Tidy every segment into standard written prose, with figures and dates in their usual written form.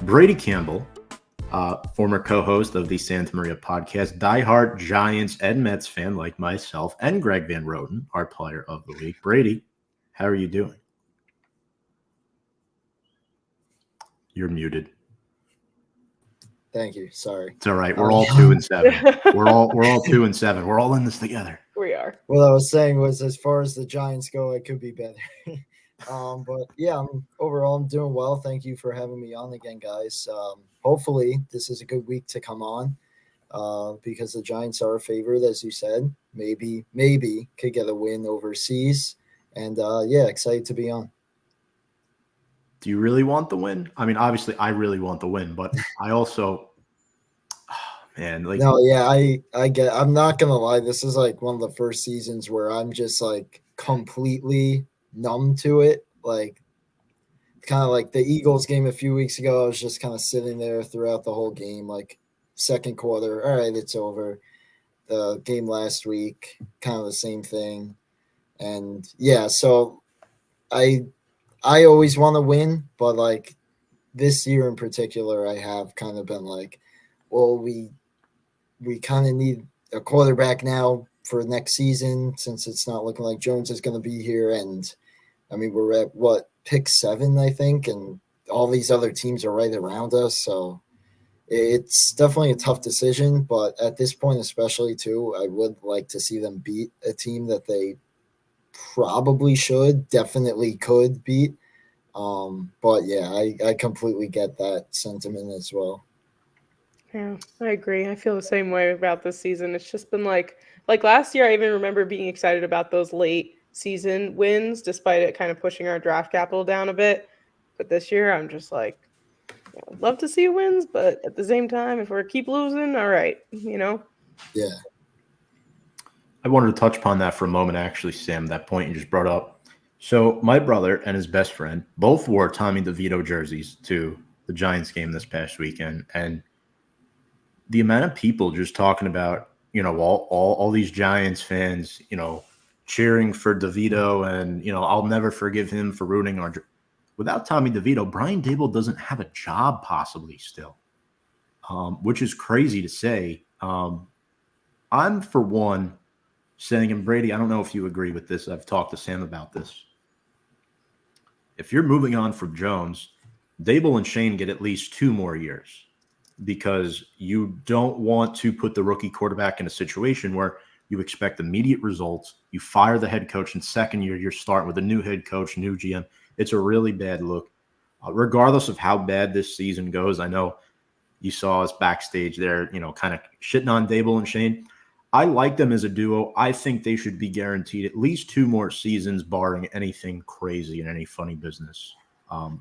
Brady Campbell, former co-host of the Santa Maria podcast, diehard Giants and Mets fan like myself, and Greg Van Roten, our player of the week. Brady, how are you doing? You're muted. Thank you. Sorry. It's all right. We're all 2-7. We're all 2-7. We're all in this together. We are. What I was saying was, as far as the Giants go, it could be better. But yeah, overall I'm doing well. Thank you for having me on again, guys. Hopefully this is a good week to come on because the Giants are a favorite, as you said. Maybe could get a win overseas, and yeah, excited to be on. Do you really want the win? I mean, obviously, I really want the win, but I also, no, yeah, I get. I'm not gonna lie. This is like one of the first seasons where I'm just like completely numb to it. Like, kind of like the Eagles game a few weeks ago. I was just kind of sitting there throughout the whole game. Like, second quarter, all right, it's over. The game last week, kind of the same thing, and yeah, so I always want to win, but like this year in particular, I have kind of been like, well, we kind of need a quarterback now for next season since it's not looking like Jones is going to be here. And I mean, we're at pick 7, I think, and all these other teams are right around us. So it's definitely a tough decision, but at this point, especially too, I would like to see them beat a team that they definitely could beat. But yeah, I completely get that sentiment as well. Yeah, I agree. I feel the same way about this season. It's just been like last year, I even remember being excited about those late season wins, despite it kind of pushing our draft capital down a bit. But this year, I'm just like, I'd love to see wins, but at the same time, if we keep losing, all right, Yeah. I wanted to touch upon that for a moment, actually, Sam, that point you just brought up. So my brother and his best friend both wore Tommy DeVito jerseys to the Giants game this past weekend. And the amount of people just talking about, all these Giants fans, cheering for DeVito and, I'll never forgive him for ruining our – without Tommy DeVito, Brian Daboll doesn't have a job possibly still, which is crazy to say. I'm, for one, saying, and Brady, I don't know if you agree with this. I've talked to Sam about this. If you're moving on from Jones, Daboll and Shane get at least 2 more years because you don't want to put the rookie quarterback in a situation where you expect immediate results. You fire the head coach in second year, you're starting with a new head coach, new GM. It's a really bad look. Regardless of how bad this season goes, I know you saw us backstage there, kind of shitting on Daboll and Shane. I like them as a duo. I think they should be guaranteed at least 2 more seasons, barring anything crazy and any funny business.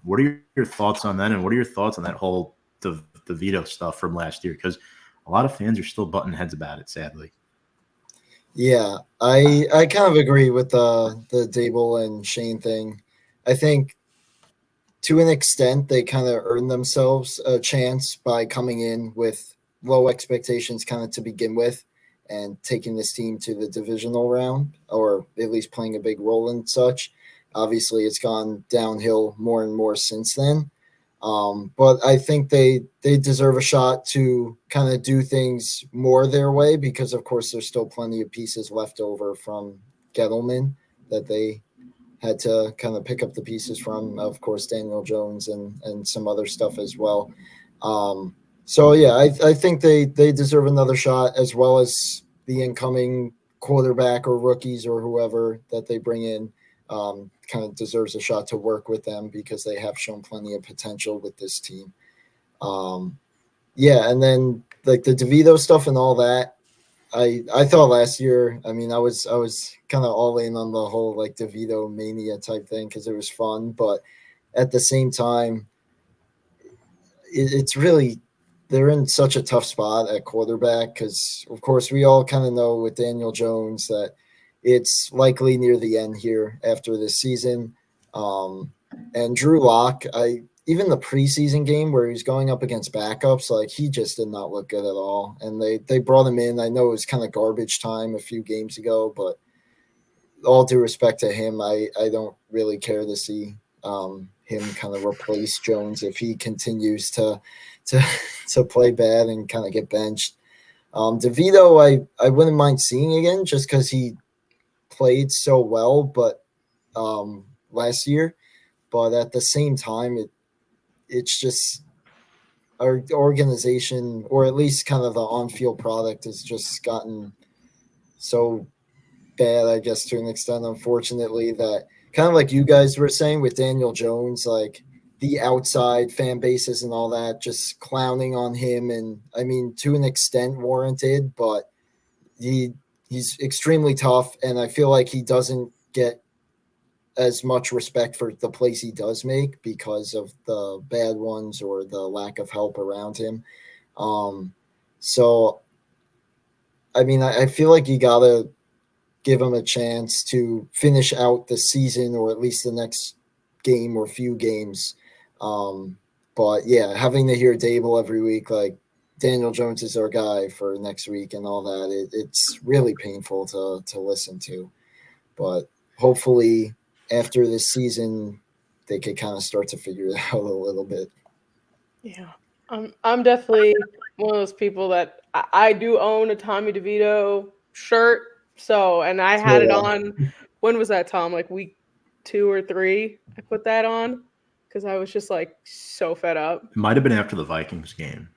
What are your thoughts on that? And what are your thoughts on that whole DeVito stuff from last year? Because a lot of fans are still butting heads about it, sadly. Yeah, I kind of agree with the Daboll and Shane thing. I think to an extent they kind of earned themselves a chance by coming in with low expectations kind of to begin with and taking this team to the divisional round, or at least playing a big role in such. Obviously, it's gone downhill more and more since then. But I think they deserve a shot to kind of do things more their way because, of course, there's still plenty of pieces left over from Gettleman that they had to kind of pick up the pieces from, of course, Daniel Jones and some other stuff as well. So, yeah, I think they deserve another shot, as well as the incoming quarterback or rookies or whoever that they bring in kind of deserves a shot to work with them because they have shown plenty of potential with this team. Yeah, and then like the DeVito stuff and all that, I thought last year, I mean, I was kind of all in on the whole like DeVito mania type thing because it was fun, but at the same time, it's really – they're in such a tough spot at quarterback because, of course, we all kind of know with Daniel Jones that it's likely near the end here after this season. And Drew Lock, even the preseason game where he's going up against backups, like he just did not look good at all. And they brought him in. I know it was kind of garbage time a few games ago, but all due respect to him, I don't really care to see him kind of replace Jones if he continues to play bad and kind of get benched. DeVito, I wouldn't mind seeing again just because he played so well, but last year. But at the same time, it's just our organization, or at least kind of the on-field product, has just gotten so bad, I guess, to an extent, unfortunately, that kind of like you guys were saying with Daniel Jones, like the outside fan bases and all that just clowning on him. And I mean, to an extent warranted, but he's extremely tough. And I feel like he doesn't get as much respect for the plays he does make because of the bad ones or the lack of help around him. So, I mean, I feel like you got to give him a chance to finish out the season or at least the next game or few games. But yeah, having to hear Dable every week, like Daniel Jones is our guy for next week and all that, it's really painful to listen to. But hopefully after this season, they could kind of start to figure it out a little bit. Yeah. I'm definitely one of those people that I do own a Tommy DeVito shirt. So, and I had it on, when was that, Tom? Like week 2 or 3, I put that on because I was just like so fed up. It might have been after the Vikings game.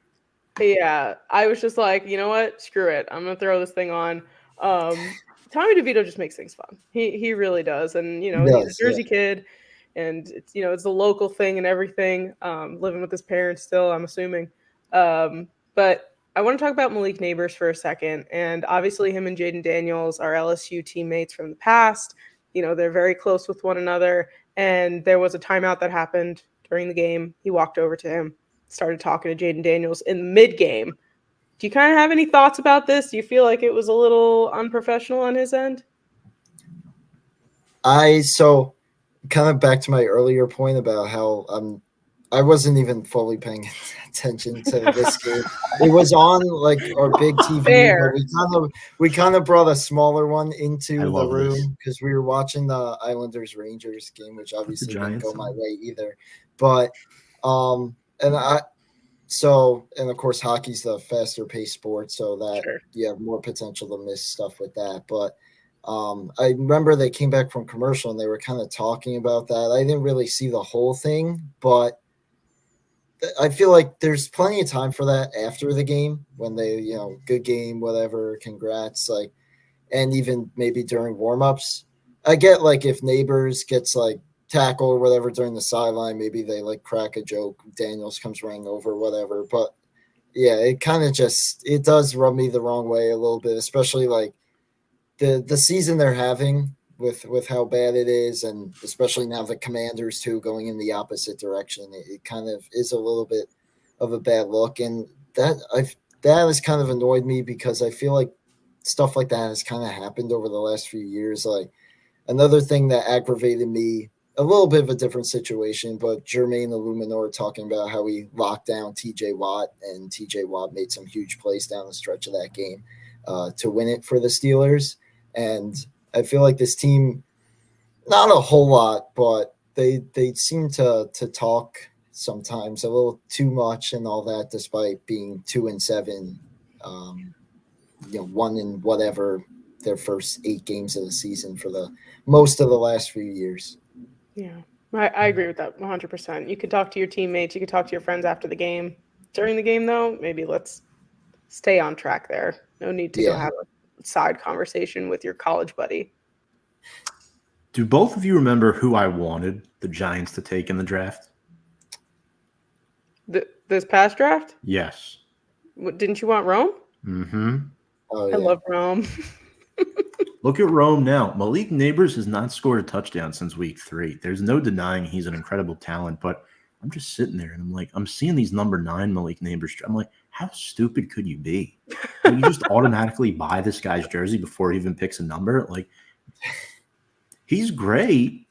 Yeah, I was just like, you know what? Screw it. I'm going to throw this thing on. Tommy DeVito just makes things fun. He really does. And, you know, he's a Jersey kid and it's, you know, it's a local thing and everything. Living with his parents still, I'm assuming. But I want to talk about Malik Neighbors for a second. And obviously him and Jaden Daniels are LSU teammates from the past. You know, they're very close with one another. And there was a timeout that happened during the game. He walked over to him, started talking to Jaden Daniels in mid-game. Do you kind of have any thoughts about this? Do you feel like it was a little unprofessional on his end? So kind of back to my earlier point about how I wasn't even fully paying attention to this game. It was on like our big TV. Fair. But we kind of brought a smaller one into the room because we were watching the Islanders Rangers game, which obviously didn't go my way either. But and of course hockey's the faster paced sport, so that you have more potential to miss stuff with that. But I remember they came back from commercial and they were kind of talking about that. I didn't really see the whole thing, but I feel like there's plenty of time for that after the game when they, you know, good game, whatever, congrats, like, and even maybe during warmups. I get like if Neighbors gets like tackle or whatever during the sideline, maybe they like crack a joke, Daniels comes running over, whatever. But yeah, it kind of it does rub me the wrong way a little bit, especially like the season they're having with how bad it is, and especially now the Commanders too going in the opposite direction. It kind of is a little bit of a bad look, and that has kind of annoyed me because I feel like stuff like that has kind of happened over the last few years. Like another thing that aggravated me, a little bit of a different situation, but Jermaine Illuminor talking about how he locked down TJ Watt, and TJ Watt made some huge plays down the stretch of that game to win it for the Steelers. And I feel like this team, not a whole lot, but they seem to talk sometimes a little too much and all that, despite being 2-7, one in whatever their first 8 games of the season for the most of the last few years. Yeah, I agree with that 100%. You could talk to your teammates, you could talk to your friends after the game. During the game, though, maybe let's stay on track there. No need to go have a side conversation with your college buddy. Do both of you remember who I wanted the Giants to take in the draft? This past draft? Yes. Didn't you want Rome? Mm-hmm. Oh, I love Rome. Look at Rome now. Malik Neighbors has not scored a touchdown since week 3. There's no denying he's an incredible talent, but I'm just sitting there and I'm like, I'm seeing these number 9 Malik Neighbors. I'm like, how stupid could you be? Will you just automatically buy this guy's jersey before he even picks a number? Like, he's great.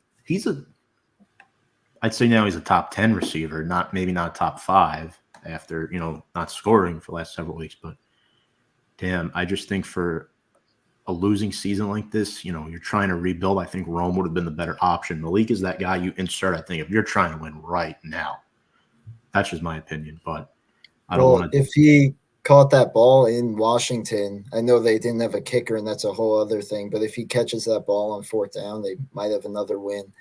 I'd say now he's a top 10 receiver, maybe not top 5 after, not scoring for the last several weeks. But damn, I just think for a losing season like this, you're trying to rebuild. I think Rome would have been the better option. Malik is that guy you insert, I think, if you're trying to win right now. That's just my opinion, but I don't want to. If he caught that ball in Washington, I know they didn't have a kicker, and that's a whole other thing, but if he catches that ball on fourth down, they might have another win.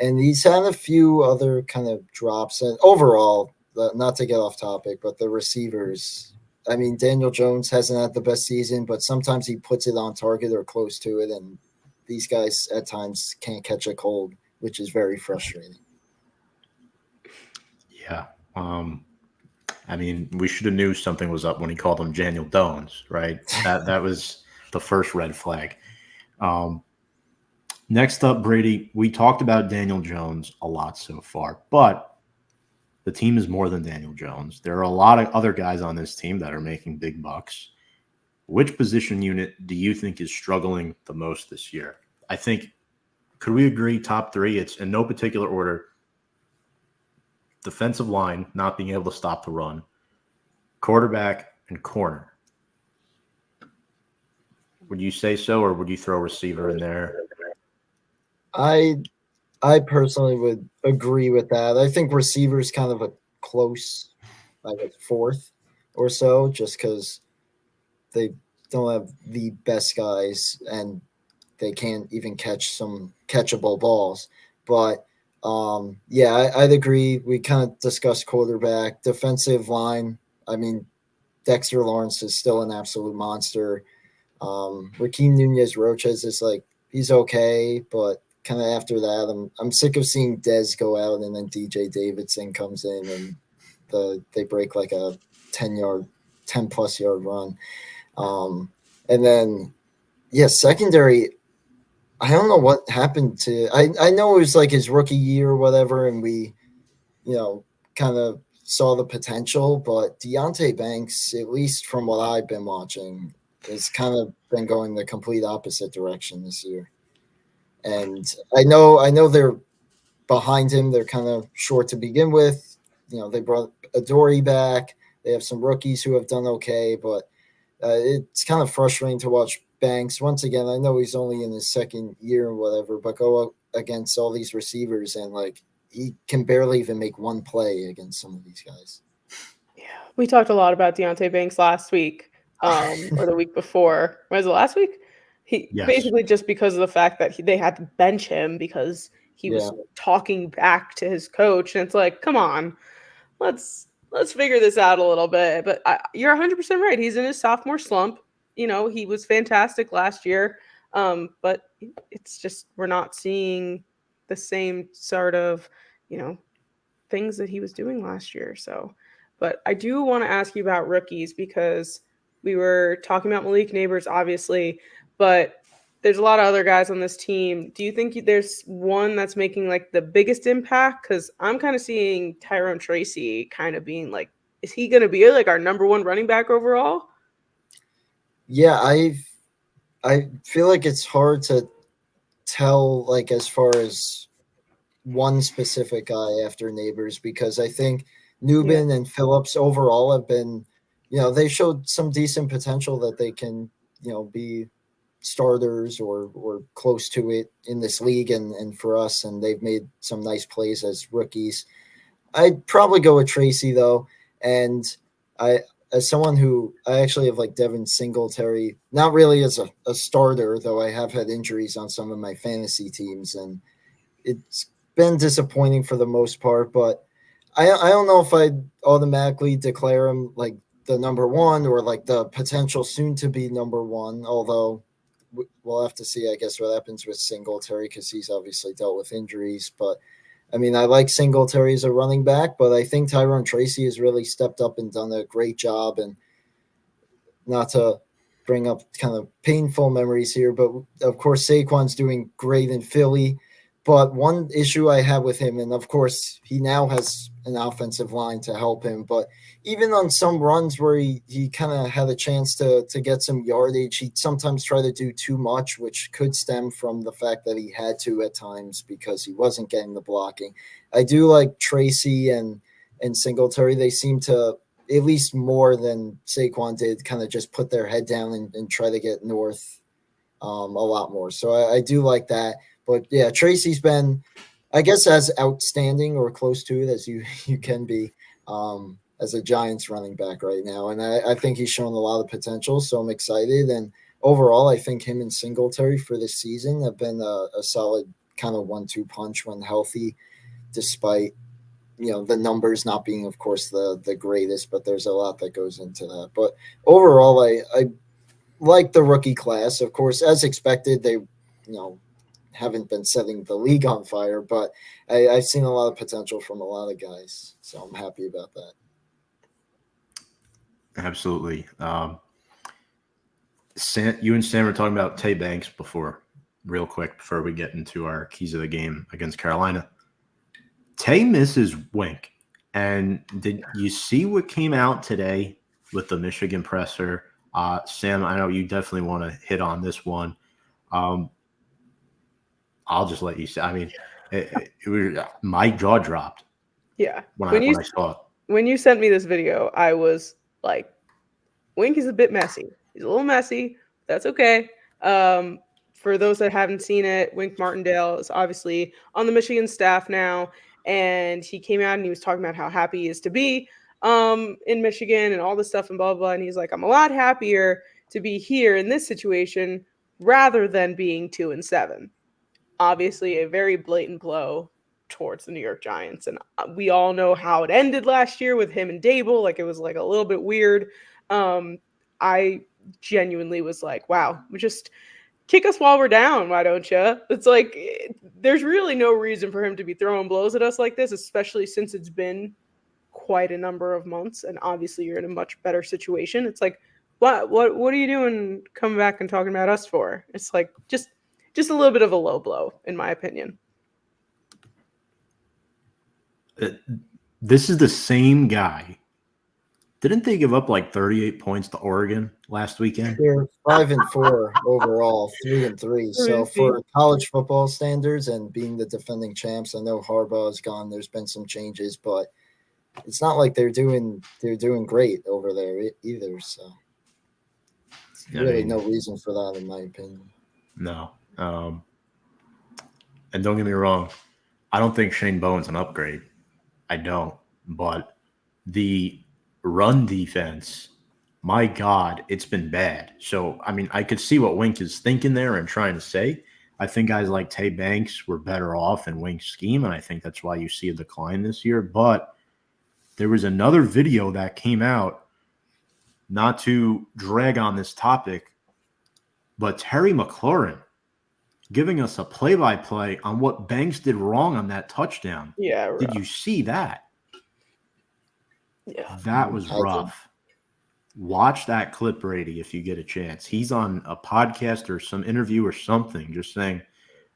And he's had a few other kind of drops. And overall, not to get off topic, but the receivers, I mean, Daniel Jones hasn't had the best season, but sometimes he puts it on target or close to it, and these guys at times can't catch a cold, which is very frustrating. Yeah. I mean, we should have knew something was up when he called him Daniel Jones, right? That was the first red flag. Next up, Brady, we talked about Daniel Jones a lot so far, but the team is more than Daniel Jones. There are a lot of other guys on this team that are making big bucks. Which position unit do you think is struggling the most this year? I think, could we agree top three? It's in no particular order. Defensive line, not being able to stop the run. Quarterback and corner. Would you say so, or would you throw receiver in there? I personally would agree with that. I think receivers kind of a close, like a fourth or so, just because they don't have the best guys and they can't even catch some catchable balls. But I'd agree. We kind of discussed quarterback, defensive line. I mean, Dexter Lawrence is still an absolute monster. Raheem Nunez-Roches is like, he's okay, but kind of after that, I'm sick of seeing Dez go out and then DJ Davidson comes in and they break like a 10-plus yard run. And then, secondary, I don't know what happened to – I know it was like his rookie year or whatever, and we, kind of saw the potential, but Deonte Banks, at least from what I've been watching, has kind of been going the complete opposite direction this year. And I know they're behind him. They're kind of short to begin with. They brought Adoree back. They have some rookies who have done okay, but it's kind of frustrating to watch Banks. Once again, I know he's only in his second year or whatever, but go up against all these receivers and like he can barely even make one play against some of these guys. Yeah, we talked a lot about Deonte Banks last week or the week before. Was it last week? Basically just because of the fact that they had to bench him because he was talking back to his coach. And it's like, come on, let's figure this out a little bit. But you're 100% right. He's in his sophomore slump. He was fantastic last year. But it's just, we're not seeing the same sort of, things that he was doing last year. So, but I do want to ask you about rookies because we were talking about Malik Neighbors, obviously, but there's a lot of other guys on this team. Do you think there's one that's making like the biggest impact? Because I'm kind of seeing Tyrone Tracy kind of being like, is he going to be like our number one running back overall? Yeah, I feel like it's hard to tell like as far as one specific guy after Neighbors because I think Newman and Phillips overall have been, they showed some decent potential that they can, be starters or close to it in this league and for us, and they've made some nice plays as rookies. I'd probably go with Tracy though, and as someone who I actually have like Devin Singletary, not really as a starter, though I have had injuries on some of my fantasy teams, and it's been disappointing for the most part, but I don't know if I'd automatically declare him like the number one or like the potential soon to be number one, although we'll have to see, I guess, what happens with Singletary because he's obviously dealt with injuries. But, I mean, I like Singletary as a running back, but I think Tyrone Tracy has really stepped up and done a great job. And not to bring up kind of painful memories here, but, of course, Saquon's doing great in Philly. But one issue I have with him, and, of course, he now has an offensive line to help him, but even on some runs where he kind of had a chance to get some yardage, he sometimes tried to do too much, which could stem from the fact that he had to at times because he wasn't getting the blocking. I do like Tracy and Singletary. They seem to, at least more than Saquon did, kind of just put their head down and try to get north a lot more. So I do like that. But yeah, Tracy's been, I guess, as outstanding or close to it as you can be as a Giants running back right now. And I think he's shown a lot of potential. So I'm excited. And overall, I think him and Singletary for this season have been a solid kind of 1-2 punch when healthy, despite the numbers not being, of course, the greatest, but there's a lot that goes into that. But overall, I like the rookie class. Of course, as expected, they haven't been setting the league on fire, but I've seen a lot of potential from a lot of guys, so I'm happy about that. Absolutely. You and Sam were talking about Tay Banks before, real quick, before we get into our keys of the game against Carolina. Tay misses Wink. And did you see what came out today with the Michigan presser? Sam, I know you definitely want to hit on this one. I'll just let you say. I mean, it was, my jaw dropped. Yeah. When I saw it. When you sent me this video, I was like, Wink is a bit messy. He's a little messy. That's okay. For those that haven't seen it, Wink Martindale is obviously on the Michigan staff now, and he came out and he was talking about how happy he is to be in Michigan and all this stuff and blah, blah, blah. And he's like, I'm a lot happier to be here in this situation rather than being 2-7. Obviously, a very blatant blow towards the New York Giants. And we all know how it ended last year with him and Dable. Like, it was like a little bit weird. I genuinely was like, wow, just kick us while we're down. Why don't you? It's like, there's really no reason for him to be throwing blows at us like this, especially since it's been quite a number of months. And obviously you're in a much better situation. It's like, what are you doing coming back and talking about us for? It's like, just a little bit of a low blow, in my opinion. This is the same guy. Didn't they give up like 38 points to Oregon last weekend? They're 5-4 overall, 3-3. So for college football standards and being the defending champs, I know Harbaugh is gone. There's been some changes, but it's not like they're doing great over there either. So really no reason for that, in my opinion. No. And don't get me wrong, I don't think Shane Bowen's an upgrade. I don't. But the run defense, my God, it's been bad. So, I mean, I could see what Wink is thinking there and trying to say. I think guys like Tay Banks were better off in Wink's scheme, and I think that's why you see a decline this year. But there was another video that came out, not to drag on this topic, but Terry McLaurin giving us a play-by-play on what Banks did wrong on that touchdown. Yeah, rough. Did you see that? Yeah. That was rough. Watch that clip, Brady, if you get a chance. He's on a podcast or some interview or something, just saying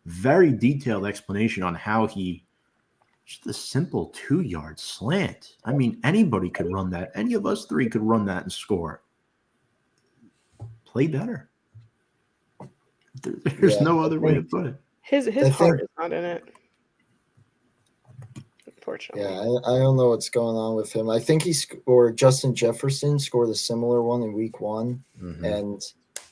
very detailed explanation on how just a simple 2-yard slant. I mean, anybody could run that. Any of us three could run that and score. Play better. There's no other way to put it. His heart is not in it. Unfortunately. Yeah, I don't know what's going on with him. I think Justin Jefferson scored a similar one in week 1. Mm-hmm. And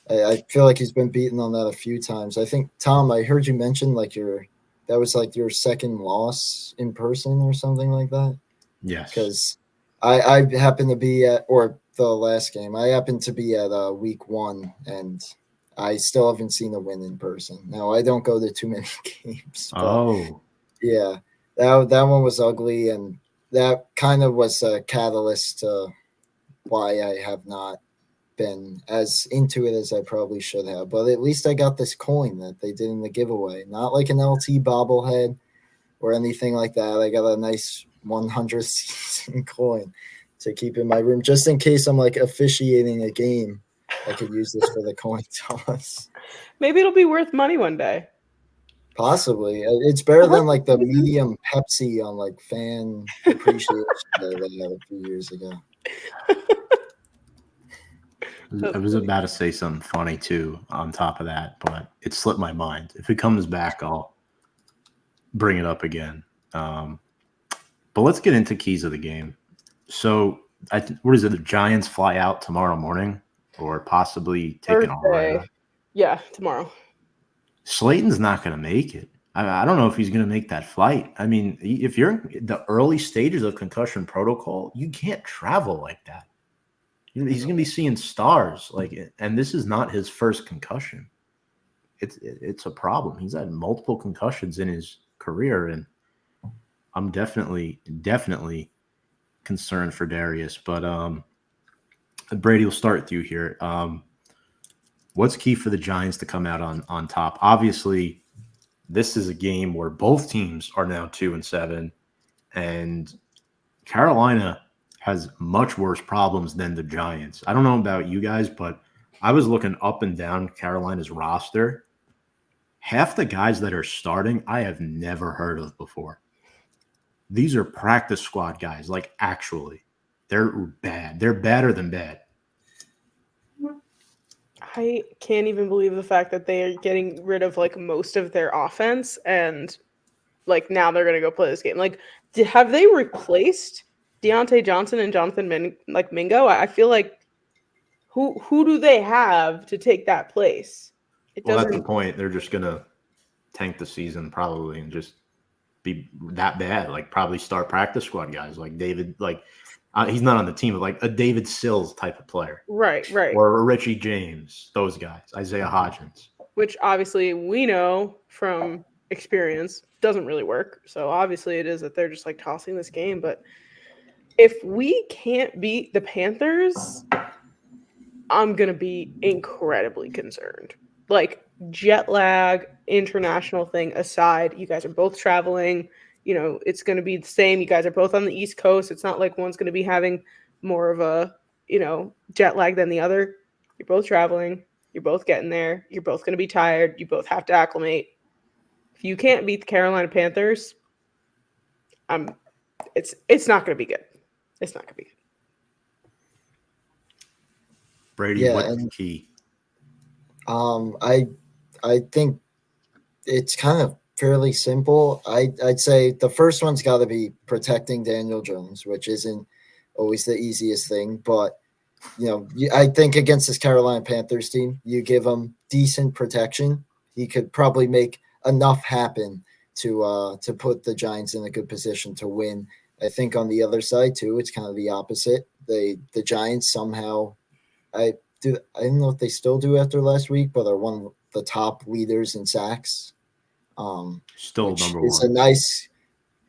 I feel like he's been beaten on that a few times. I think, Tom, I heard you mention that was like your second loss in person or something like that. Yes. Because I happened to be or the last game, I happened to be at week 1, and I still haven't seen a win in person. Now, I don't go to too many games. But yeah, that one was ugly, and that kind of was a catalyst to why I have not been as into it as I probably should have. But at least I got this coin that they did in the giveaway. Not like an LT bobblehead or anything like that. I got a nice 100th season coin to keep in my room, just in case I'm like officiating a game. I could use this for the coin toss. Maybe it'll be worth money one day. Possibly. It's better than like the medium Pepsi on like fan appreciation day that I had a few years ago. I was about to say something funny too on top of that, but it slipped my mind. If it comes back, I'll bring it up again. But let's get into keys of the game. So, what is it? The Giants fly out tomorrow morning, or possibly take an all-nighter? Yeah, tomorrow. Slayton's not going to make it. I don't know if he's going to make that flight. I mean, if you're in the early stages of concussion protocol, you can't travel like that. He's going to be seeing stars, and this is not his first concussion. It's a problem. He's had multiple concussions in his career, and I'm definitely concerned for Darius. But Brady, will start with you here. What's key for the Giants to come out on top? Obviously, this is a game where both teams are now 2-7, and Carolina has much worse problems than the Giants. I don't know about you guys, but I was looking up and down Carolina's roster. Half the guys that are starting, I have never heard of before. These are practice squad guys, actually. They're bad. They're badder than bad. I can't even believe the fact that they are getting rid of most of their offense, and now they're gonna go play this game. Have they replaced Deontay Johnson and Jonathan Mingo? I feel like who do they have to take that place? That's the point. They're just gonna tank the season probably and just be that bad. Probably start practice squad guys like David. He's not on the team, but a David Sills type of player. Right. Or a Richie James, those guys, Isaiah Hodgins. Which obviously we know from experience doesn't really work. So obviously it is that they're just tossing this game. But if we can't beat the Panthers, I'm going to be incredibly concerned. Jet lag, international thing aside, you guys are both traveling. It's going to be the same. You guys are both on the East Coast. It's not like one's going to be having more of a, jet lag than the other. You're both traveling. You're both getting there. You're both going to be tired. You both have to acclimate. If you can't beat the Carolina Panthers, it's not going to be good. It's not going to be good. Brady, what's the key? I think it's kind of fairly simple. I'd say the first one's got to be protecting Daniel Jones, which isn't always the easiest thing. But, I think against this Carolina Panthers team, you give him decent protection. He could probably make enough happen to put the Giants in a good position to win. I think on the other side, too, it's kind of the opposite. The Giants somehow – I don't know if they still do after last week, but are one of the top leaders in sacks. Still number one.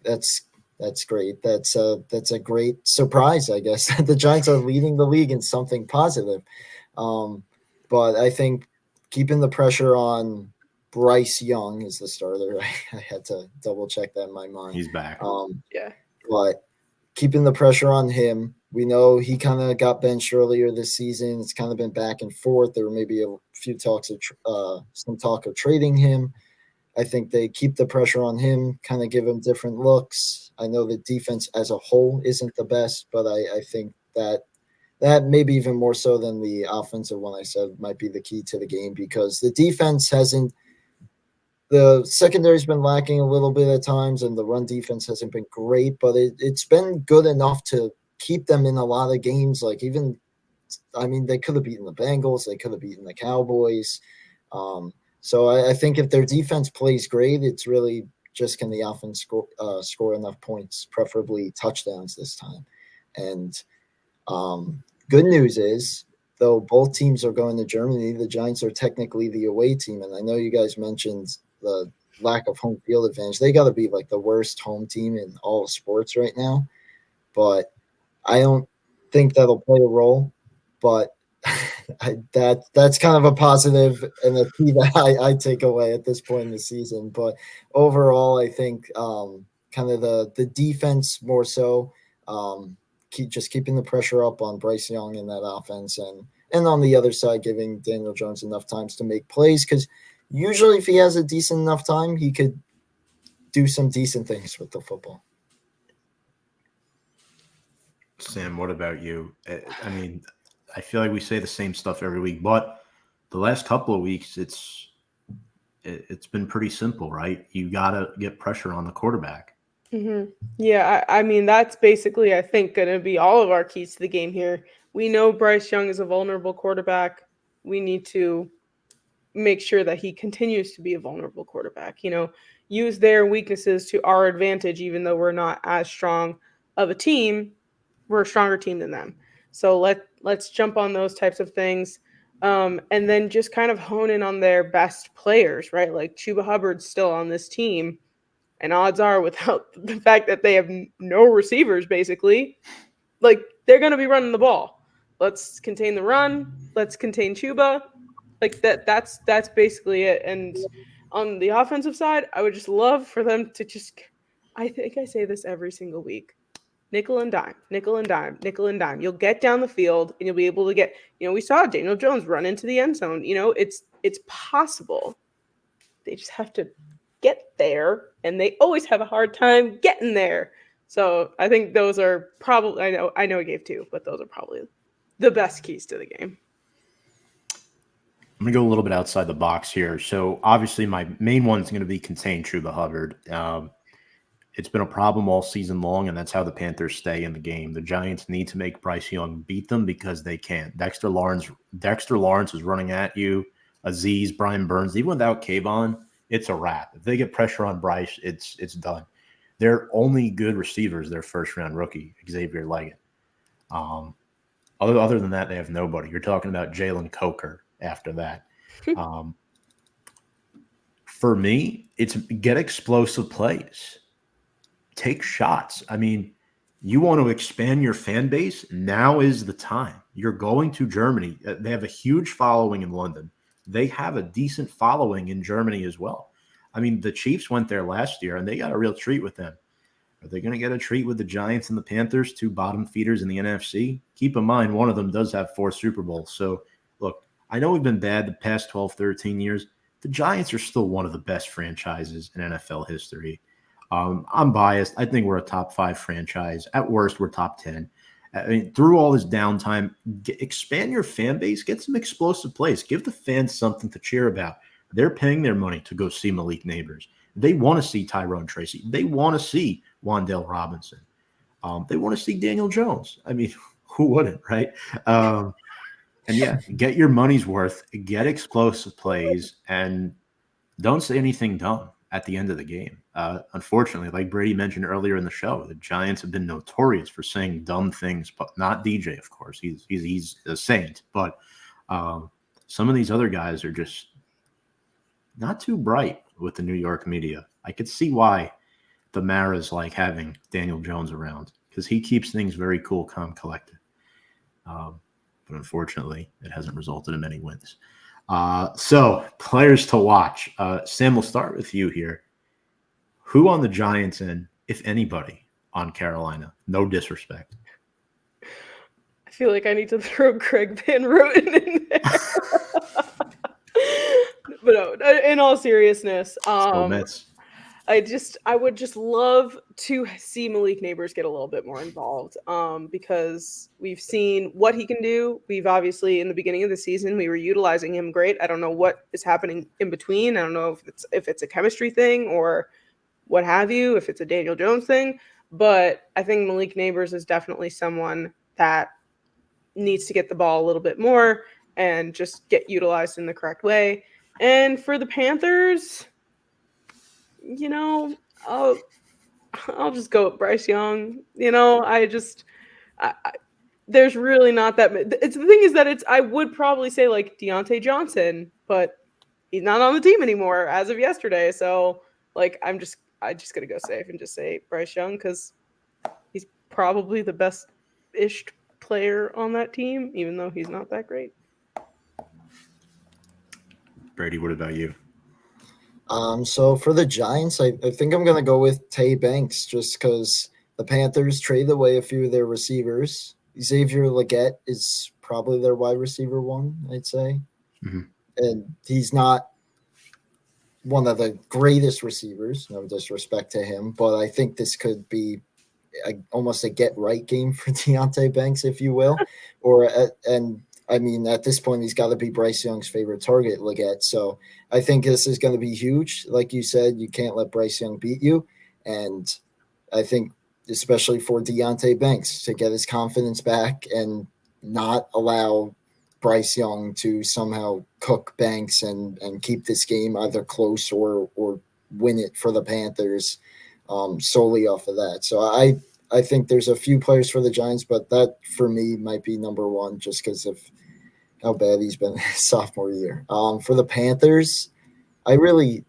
That's great. That's a great surprise, I guess. The Giants are leading the league in something positive. But I think keeping the pressure on Bryce Young is the starter. I had to double check that in my mind. He's back. Yeah. But keeping the pressure on him. We know he kind of got benched earlier this season. It's kind of been back and forth. There were maybe a few some talk of trading him. I think they keep the pressure on him, kind of give him different looks. I know the defense as a whole isn't the best, but I think that maybe even more so than the offensive one I said might be the key to the game, because the defense the secondary's been lacking a little bit at times, and the run defense hasn't been great, but it's been good enough to keep them in a lot of games. They could have beaten the Bengals. They could have beaten the Cowboys. So I think if their defense plays great, it's really just can the offense score enough points, preferably touchdowns this time. And good news is, though both teams are going to Germany, the Giants are technically the away team. And I know you guys mentioned the lack of home field advantage. They got to be the worst home team in all of sports right now. But I don't think that'll play a role, but that's kind of a positive and a key that I take away at this point in the season. But overall, I think kind of the defense more so, keeping the pressure up on Bryce Young in that offense, and on the other side, giving Daniel Jones enough times to make plays, because usually if he has a decent enough time, he could do some decent things with the football. Sam, what about you? I feel like we say the same stuff every week, but the last couple of weeks, it's been pretty simple, right? You got to get pressure on the quarterback. Mm-hmm. Yeah, that's basically, I think, going to be all of our keys to the game here. We know Bryce Young is a vulnerable quarterback. We need to make sure that he continues to be a vulnerable quarterback. Use their weaknesses to our advantage, even though we're not as strong of a team. We're a stronger team than them. So let's jump on those types of things. And then just kind of hone in on their best players, right? Like Chuba Hubbard's still on this team. And odds are, without the fact that they have no receivers, basically, like they're going to be running the ball. Let's contain the run. Let's contain Chuba. Like that's basically it. And on the offensive side, I would just love for them to just, I think I say this every single week, nickel and dime, nickel and dime, nickel and dime. You'll get down the field and you'll be able to get, we saw Daniel Jones run into the end zone. It's possible. They just have to get there, and they always have a hard time getting there. So I think those are probably, I know I gave two, but those are probably the best keys to the game. I'm going to go a little bit outside the box here. So obviously my main one is going to be contain Chuba Hubbard. It's been a problem all season long, and that's how the Panthers stay in the game. The Giants need to make Bryce Young beat them because they can't. Dexter Lawrence is running at you. Aziz, Brian Burns, even without Kayvon, it's a wrap. If they get pressure on Bryce, it's done. Their only good receivers, their first-round rookie, Xavier Leggett. Other than that, they have nobody. You're talking about Jalen Coker after that. For me, it's get explosive plays. Take shots. I mean, you want to expand your fan base? Now is the time. You're going to Germany. They have a huge following in London. They have a decent following in Germany as well. I mean, the Chiefs went there last year, and they got a real treat with them. Are they going to get a treat with the Giants and the Panthers, two bottom feeders in the NFC? Keep in mind, one of them does have 4 Super Bowls. So, look, I know we've been bad the past 12, 13 years. The Giants are still one of the best franchises in NFL history. I'm biased. I think we're a top 5 franchise. At worst, we're top 10. I mean, through all this downtime, expand your fan base, get some explosive plays, give the fans something to cheer about. They're paying their money to go see Malik Neighbors. They want to see Tyrone Tracy. They want to see Wan'Dale Robinson. They want to see Daniel Jones. I mean, who wouldn't, right? And yeah, get your money's worth, get explosive plays, and don't say anything dumb at the end of the game. Unfortunately, like Brady mentioned earlier in the show, the Giants have been notorious for saying dumb things, but not DJ, of course. He's a saint. But some of these other guys are just not too bright with the New York media. I could see why the Maras like having Daniel Jones around, because he keeps things very cool, calm, collected. But unfortunately, it hasn't resulted in many wins. So players to watch. Sam, we'll start with you here. Who on the Giants end, if anybody, on Carolina? No disrespect. I feel like I need to throw Craig Van Roten in there. But no, in all seriousness, I would just love to see Malik Neighbors get a little bit more involved, because we've seen what he can do. We've obviously, in the beginning of the season, we were utilizing him great. I don't know what is happening in between. I don't know if it's a chemistry thing or what have you, if it's a Daniel Jones thing. But I think Malik Neighbors is definitely someone that needs to get the ball a little bit more and just get utilized in the correct way. And for the Panthers, I'll just go with Bryce Young. There's really not that. It's the thing is that I would probably say like Deontay Johnson, but he's not on the team anymore as of yesterday. So like I just gonna go safe and just say Bryce Young because he's probably the best-ish player on that team, even though he's not that great. Brady, what about you? So for the Giants, I think I'm going to go with Tay Banks just because the Panthers traded away a few of their receivers. Xavier Leggett is probably their wide receiver one, I'd say. Mm-hmm. And he's not one of the greatest receivers, no disrespect to him, but I think this could be almost a get-right game for Deontay Banks, if you will. At this point, he's got to be Bryce Young's favorite target, Leggett. So I think this is going to be huge. Like you said, you can't let Bryce Young beat you. And I think especially for Deontay Banks to get his confidence back and not allow Bryce Young to somehow cook Banks and keep this game either close or win it for the Panthers solely off of that. So I think there's a few players for the Giants, but that for me might be number one just because of how bad he's been his sophomore year. For the Panthers, I really,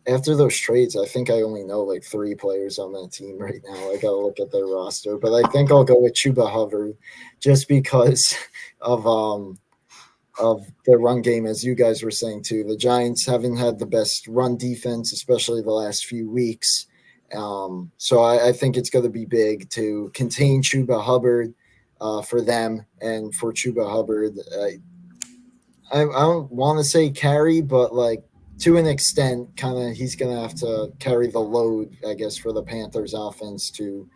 after those trades, I think I only know like 3 players on that team right now. I got to look at their roster, but I think I'll go with Chuba Hubbard just because of the run game, as you guys were saying too. The Giants haven't had the best run defense, especially the last few weeks. So I think it's going to be big to contain Chuba Hubbard for them, and for Chuba Hubbard, I don't want to say carry, but like to an extent, kind of he's going to have to carry the load, I guess, for the Panthers offense to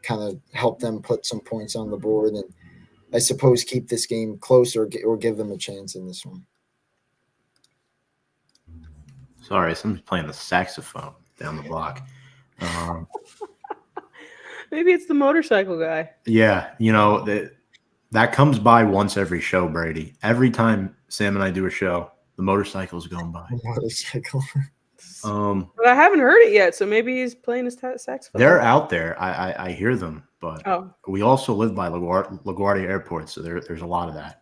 kind of help them put some points on the board and I suppose keep this game close or give them a chance in this one. Sorry, someone's playing the saxophone down the block. Maybe it's the motorcycle guy. Yeah, that comes by once every show, Brady. Every time Sam and I do a show, the motorcycle's going by. Motorcycle. But I haven't heard it yet, so maybe he's playing his saxophone. They're out there. I hear them, but we also live by LaGuardia Airport, so there's a lot of that.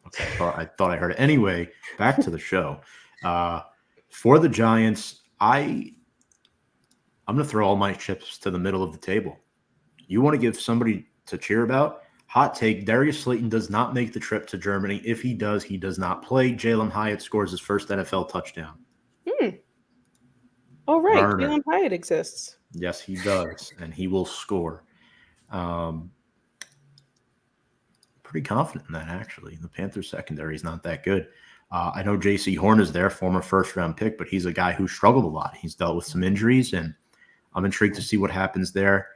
Okay, I thought I heard it. Anyway, back to the show. For the Giants, I'm going to throw all my chips to the middle of the table. You want to give somebody to cheer about? Hot take, Darius Slayton does not make the trip to Germany. If he does, he does not play. Jalen Hyatt scores his first NFL touchdown. Oh, right. Jalen Hyatt exists. Yes, he does, and he will score. Pretty confident in that, actually. The Panthers secondary is not that good. I know J.C. Horn is there, former first-round pick, but he's a guy who struggled a lot. He's dealt with some injuries, and I'm intrigued to see what happens there.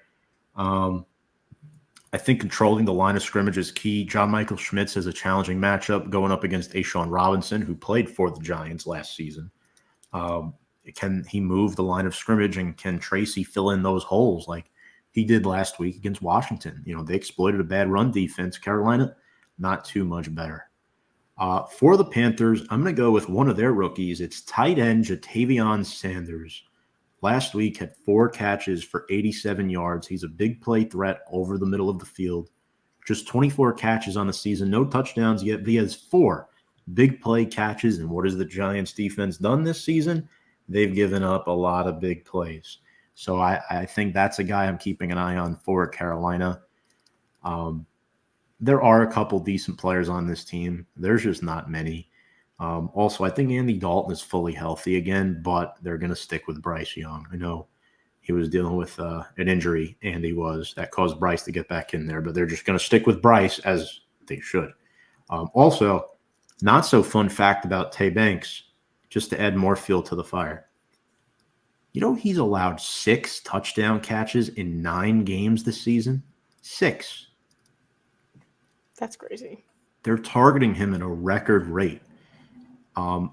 I think controlling the line of scrimmage is key. John Michael Schmitz has a challenging matchup going up against Ashawn Robinson, who played for the Giants last season. Can he move the line of scrimmage, and can Tracy fill in those holes like he did last week against Washington? They exploited a bad run defense. Carolina, not too much better. For the Panthers, I'm going to go with one of their rookies. It's tight end Jatavion Sanders. Last week had 4 catches for 87 yards. He's a big play threat over the middle of the field. Just 24 catches on the season. No touchdowns yet, but he has 4 big play catches. And what has the Giants defense done this season? They've given up a lot of big plays. So I think that's a guy I'm keeping an eye on for Carolina. There are a couple decent players on this team. There's just not many. Also, I think Andy Dalton is fully healthy again, but they're going to stick with Bryce Young. I know he was dealing with an injury, Andy was, that caused Bryce to get back in there, but they're just going to stick with Bryce as they should. Also, not so fun fact about Tay Banks, just to add more fuel to the fire. He's allowed 6 touchdown catches in 9 games this season. 6. That's crazy. They're targeting him at a record rate.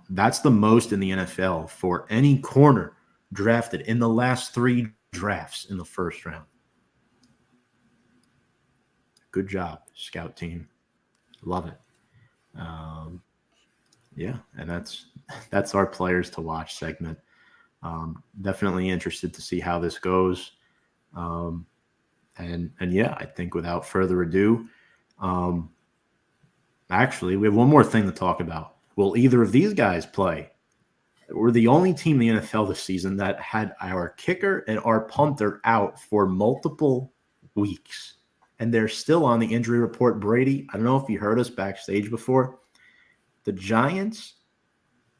That's the most in the NFL for any corner drafted in the last 3 drafts in the first round. Good job, scout team. Love it. Yeah, and that's our players to watch segment. Definitely interested to see how this goes. And yeah, I think without further ado, actually, we have one more thing to talk about. Will either of these guys play? We're the only team in the NFL this season that had our kicker and our punter out for multiple weeks, and they're still on the injury report. Brady, I don't know if you heard us backstage before. The Giants,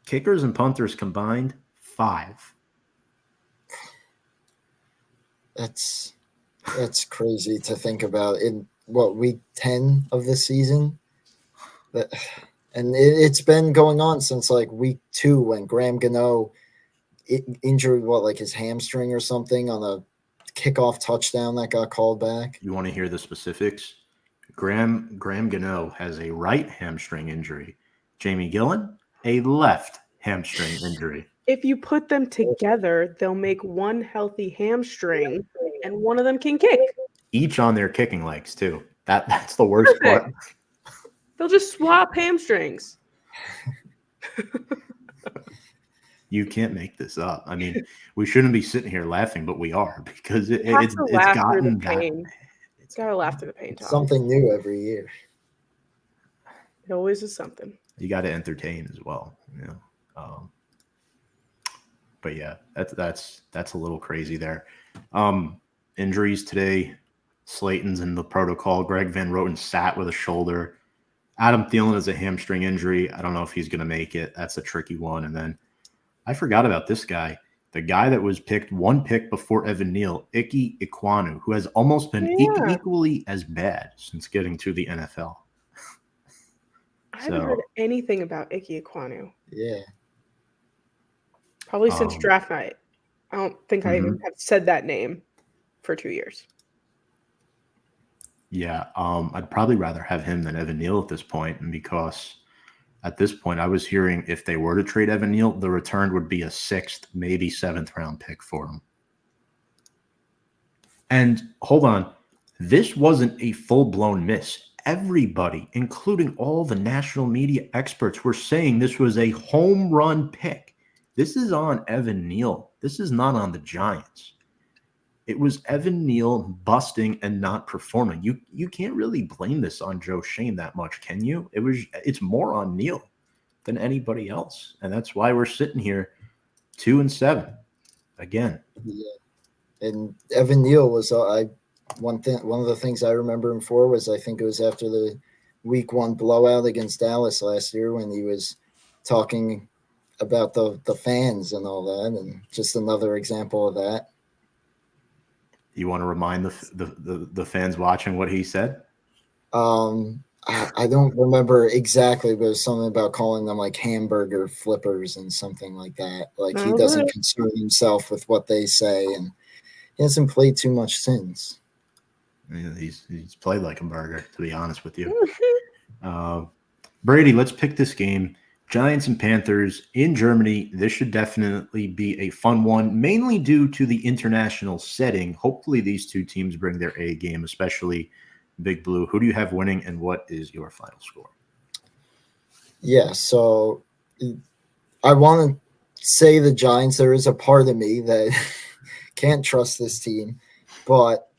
kickers and punters combined, 5. That's crazy to think about. In week 10 of the season? And it's been going on since like week 2 when Graham Gano injured his hamstring or something on a kickoff touchdown that got called back. You want to hear the specifics? Graham Gano has a right hamstring injury. Jamie Gillen, a left hamstring injury. If you put them together, they'll make one healthy hamstring, and one of them can kick. Each on their kicking legs, too. That's the worst part. They'll just swap hamstrings. You can't make this up. I mean, we shouldn't be sitting here laughing, but we are because You have it's to laugh through the gotten that. pain. It's gotta laugh through the pain, Tom. Something new every year. It always is something. You got to entertain as well, you know. But yeah, that's a little crazy there. Injuries today. Slayton's in the protocol. Greg Van Roten sat with a shoulder. Adam Thielen is a hamstring injury. I don't know if he's going to make it. That's a tricky one. And then I forgot about this guy, the guy that was picked one pick before Evan Neal, Ike Ekwonu, who has almost been equally as bad since getting to the NFL. I haven't heard anything about Ike Ekwonu. Yeah. Probably since draft night. I don't think I even have said that name for 2 years. Yeah, I'd probably rather have him than Evan Neal at this point, and because at this point I was hearing if they were to trade Evan Neal, the return would be a 6th, maybe 7th round pick for him. And hold on, this wasn't a full-blown miss. Everybody, including all the national media experts, were saying this was a home run pick. This is on Evan Neal. This is not on the Giants. It was Evan Neal busting and not performing. You can't really blame this on Joe Shane that much, can you? It's more on Neal than anybody else. And that's why we're sitting here 2-7 again. Yeah. And Evan Neal was one of the things I remember him for was I think it was after the week 1 blowout against Dallas last year when he was talking about the fans and all that, and just another example of that. You want to remind the fans watching what he said? I don't remember exactly, but it was something about calling them like hamburger flippers and something like that. Like he doesn't concern himself with what they say, and he hasn't played too much since. Yeah, he's played like a burger, to be honest with you. Brady, let's pick this game. Giants and Panthers in Germany. This should definitely be a fun one, mainly due to the international setting. Hopefully these two teams bring their A game, especially Big Blue. Who do you have winning, and what is your final score? Yeah, so I want to say the Giants. There is a part of me that can't trust this team, but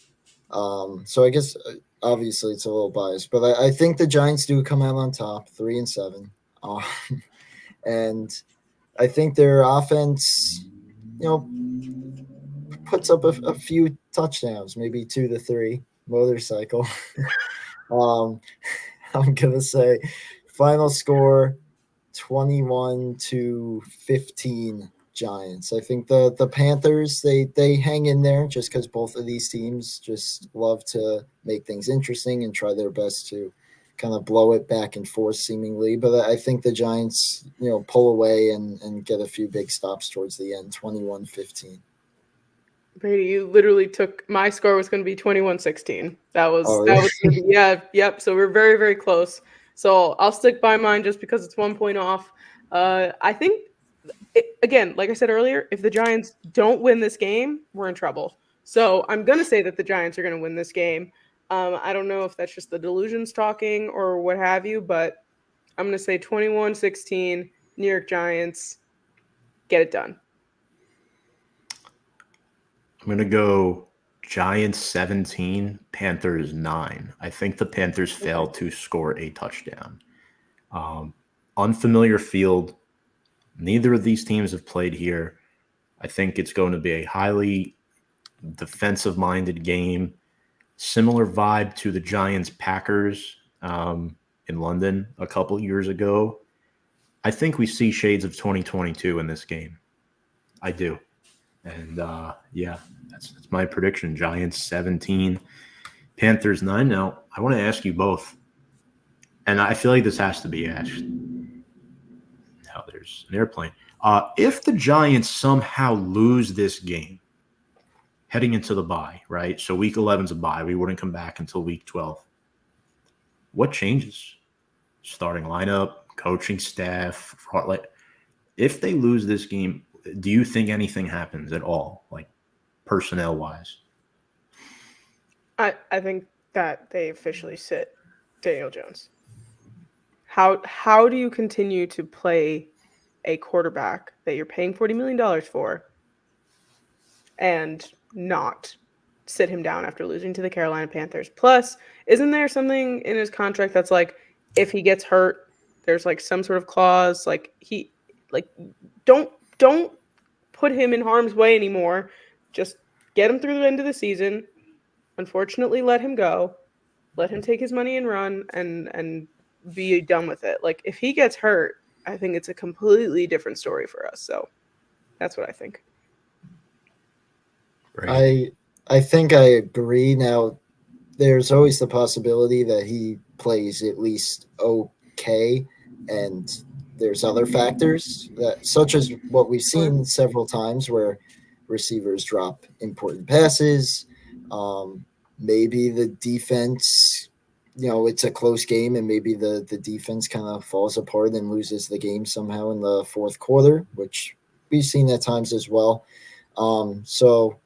so I guess obviously it's a little biased, but I think the Giants do come out on top, 3-7. And I think their offense, puts up a few touchdowns, maybe 2 to 3. Motorcycle. I'm gonna say final score 21-15 Giants. I think the Panthers they hang in there just because both of these teams just love to make things interesting and try their best to kind of blow it back and forth seemingly. But I think the Giants, pull away and get a few big stops towards the end, 21-15. Brady, you literally took my score was going to be 21-16. That was yep. So we're very, very close. So I'll stick by mine just because it's 1 point off. I think, again, like I said earlier, if the Giants don't win this game, we're in trouble. So I'm going to say that the Giants are going to win this game. I don't know if that's just the delusions talking or what have you, but I'm going to say 21-16, New York Giants, get it done. I'm going to go Giants 17, Panthers 9. I think the Panthers failed to score a touchdown. Unfamiliar field. Neither of these teams have played here. I think it's going to be a highly defensive-minded game. Similar vibe to the Giants-Packers in London a couple years ago. I think we see shades of 2022 in this game. I do. And, that's my prediction. Giants 17, Panthers 9. Now, I want to ask you both, and I feel like this has to be asked. Now, there's an airplane. If the Giants somehow lose this game, heading into the bye, right? So week 11's a bye. We wouldn't come back until week 12. What changes? Starting lineup, coaching staff. If they lose this game, do you think anything happens at all, like personnel-wise? I think that they officially sit Daniel Jones. How do you continue to play a quarterback that you're paying $40 million for and not sit him down after losing to the Carolina Panthers? Plus, isn't there something in his contract that's like, if he gets hurt, there's like some sort of clause, like don't put him in harm's way anymore. Just get him through the end of the season. Unfortunately, let him go. Let him take his money and run and be done with it. Like, if he gets hurt, I think it's a completely different story for us. So that's what I think. Right. I think I agree. Now, there's always the possibility that he plays at least okay, and there's other factors that, such as what we've seen several times, where receivers drop important passes. Maybe the defense, it's a close game, and maybe the defense kind of falls apart and loses the game somehow in the fourth quarter, which we've seen at times as well. So,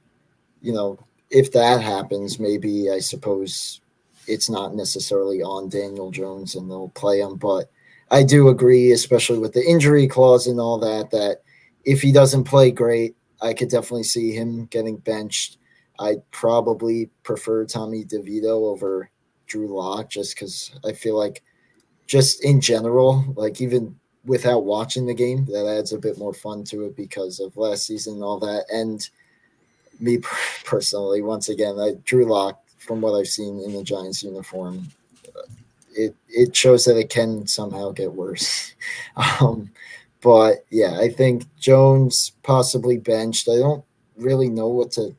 if that happens, maybe I suppose it's not necessarily on Daniel Jones and they'll play him. But I do agree, especially with the injury clause and all that if he doesn't play great, I could definitely see him getting benched. I'd probably prefer Tommy DeVito over Drew Lock, just because I feel like, just in general, like even without watching the game, that adds a bit more fun to it because of last season and all that. And me personally, once again, Drew Lock, from what I've seen in the Giants uniform, it shows that it can somehow get worse. But yeah, I think Jones possibly benched. I don't really know what to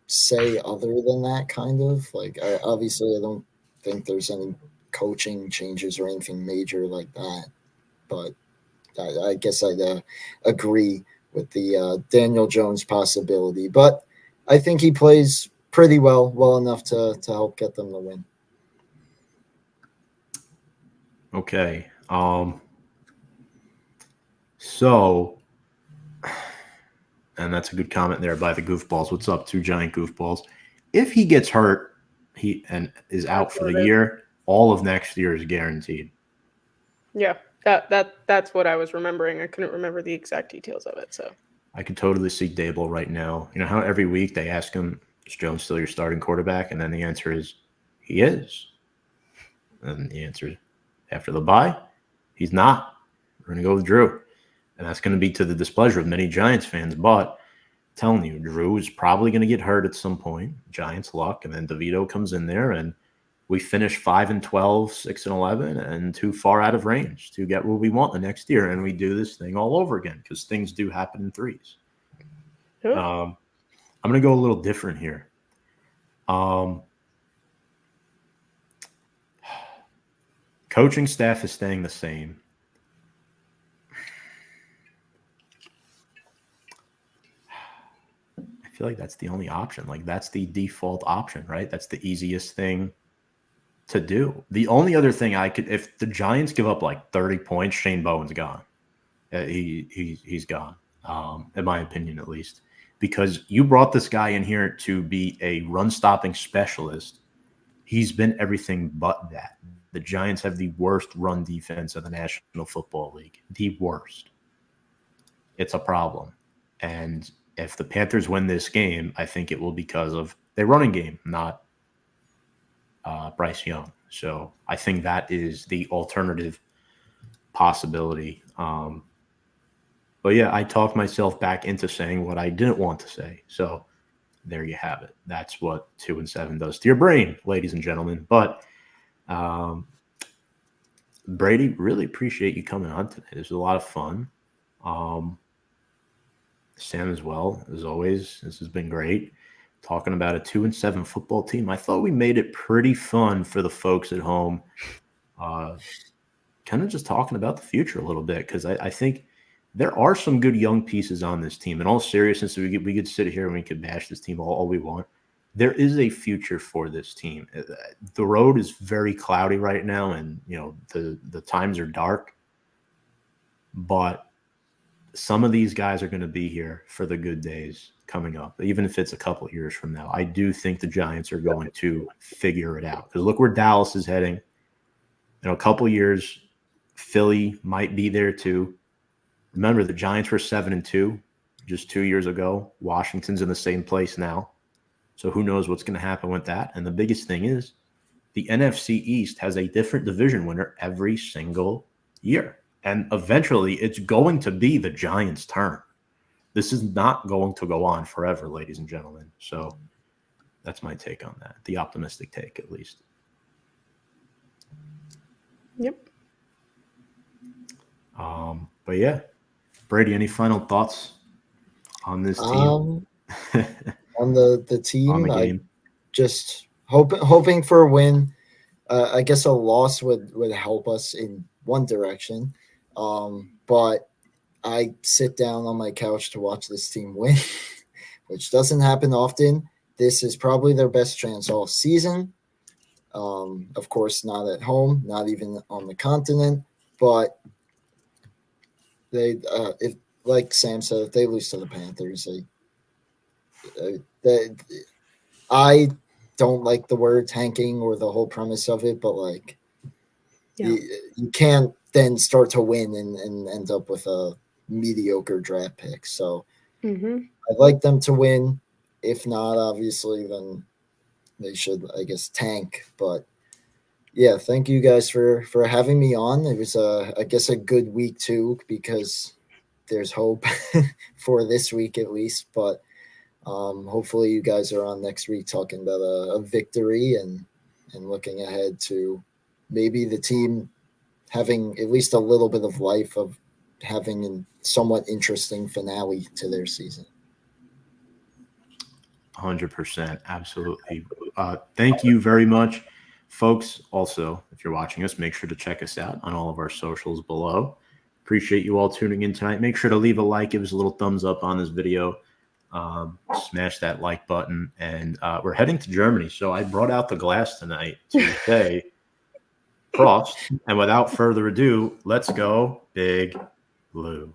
say other than that, kind of. Like, obviously, I don't think there's any coaching changes or anything major like that. But I guess I'd agree with the Daniel Jones possibility. But I think he plays pretty well enough to help get them the win. Okay. So, and that's a good comment there by the goofballs. What's up, two giant goofballs? If he gets hurt, and is out for the year, all of next year is guaranteed. Yeah, that's what I was remembering. I couldn't remember the exact details of it. So I could totally see Dable right now. You know how every week they ask him, "Is Jones still your starting quarterback?" And then the answer is, "He is." And the answer is, after the bye, he's not. We're going to go with Drew. And that's going to be to the displeasure of many Giants fans. But I'm telling you, Drew is probably going to get hurt at some point. Giants luck. And then DeVito comes in there, and we finish 5-12, 6-11, and too far out of range to get what we want the next year. And we do this thing all over again because things do happen in threes. Sure. I'm going to go a little different here. Coaching staff is staying the same. I feel like that's the only option. Like, that's the default option, right? That's the easiest thing to do. The only other thing if the Giants give up like 30 points, Shane Bowen's gone. He's gone, in my opinion, at least, because you brought this guy in here to be a run-stopping specialist. He's been everything but that. The Giants have the worst run defense of the National Football League. The worst. It's a problem. And if the Panthers win this game, I think it will because of their running game, not Bryce Young. So I think that is the alternative possibility. But yeah, I talked myself back into saying what I didn't want to say. So there you have it. That's what 2-7 does to your brain, ladies and gentlemen. But Brady, really appreciate you coming on today. This was a lot of fun. Sam as well, as always. This has been great. Talking about a 2-7 football team. I thought we made it pretty fun for the folks at home. Kind of just talking about the future a little bit, because I think there are some good young pieces on this team. In all seriousness, we could sit here and we could bash this team all we want. There is a future for this team. The road is very cloudy right now, and the times are dark. But some of these guys are going to be here for the good days coming up, even if it's a couple of years from now, I do think the Giants are going to figure it out. Because look where Dallas is heading. In a couple of years, Philly might be there too. Remember, the Giants were 7-2 just 2 years ago. Washington's in the same place now. So who knows what's going to happen with that? And the biggest thing is the NFC East has a different division winner every single year. And eventually it's going to be the Giants' turn. This is not going to go on forever, ladies and gentlemen. So that's my take on that. The optimistic take, at least. Yep. But yeah, Brady, any final thoughts on this team? On the team, on the game? I just hoping for a win. I guess a loss would help us in one direction. But I sit down on my couch to watch this team win, which doesn't happen often. This is probably their best chance all season. Of course, not at home, not even on the continent, but they, if like Sam said, if they lose to the Panthers, I don't like the word tanking or the whole premise of it, but like you can't then start to win and end up with a mediocre draft pick. So I'd like them to win. If not, obviously, then they should, I guess, tank. But yeah, thank you guys for having me on. It was I guess a good week too, because there's hope for this week at least. But hopefully you guys are on next week talking about a victory and looking ahead to maybe the team having at least a little bit of life of having a somewhat interesting finale to their season. 100%. Absolutely. Thank you very much, folks. Also, if you're watching us, make sure to check us out on all of our socials below. Appreciate you all tuning in tonight. Make sure to leave a like, give us a little thumbs up on this video. Smash that like button. And we're heading to Germany. So I brought out the glass tonight to say Prost. And without further ado, let's go Big Blue.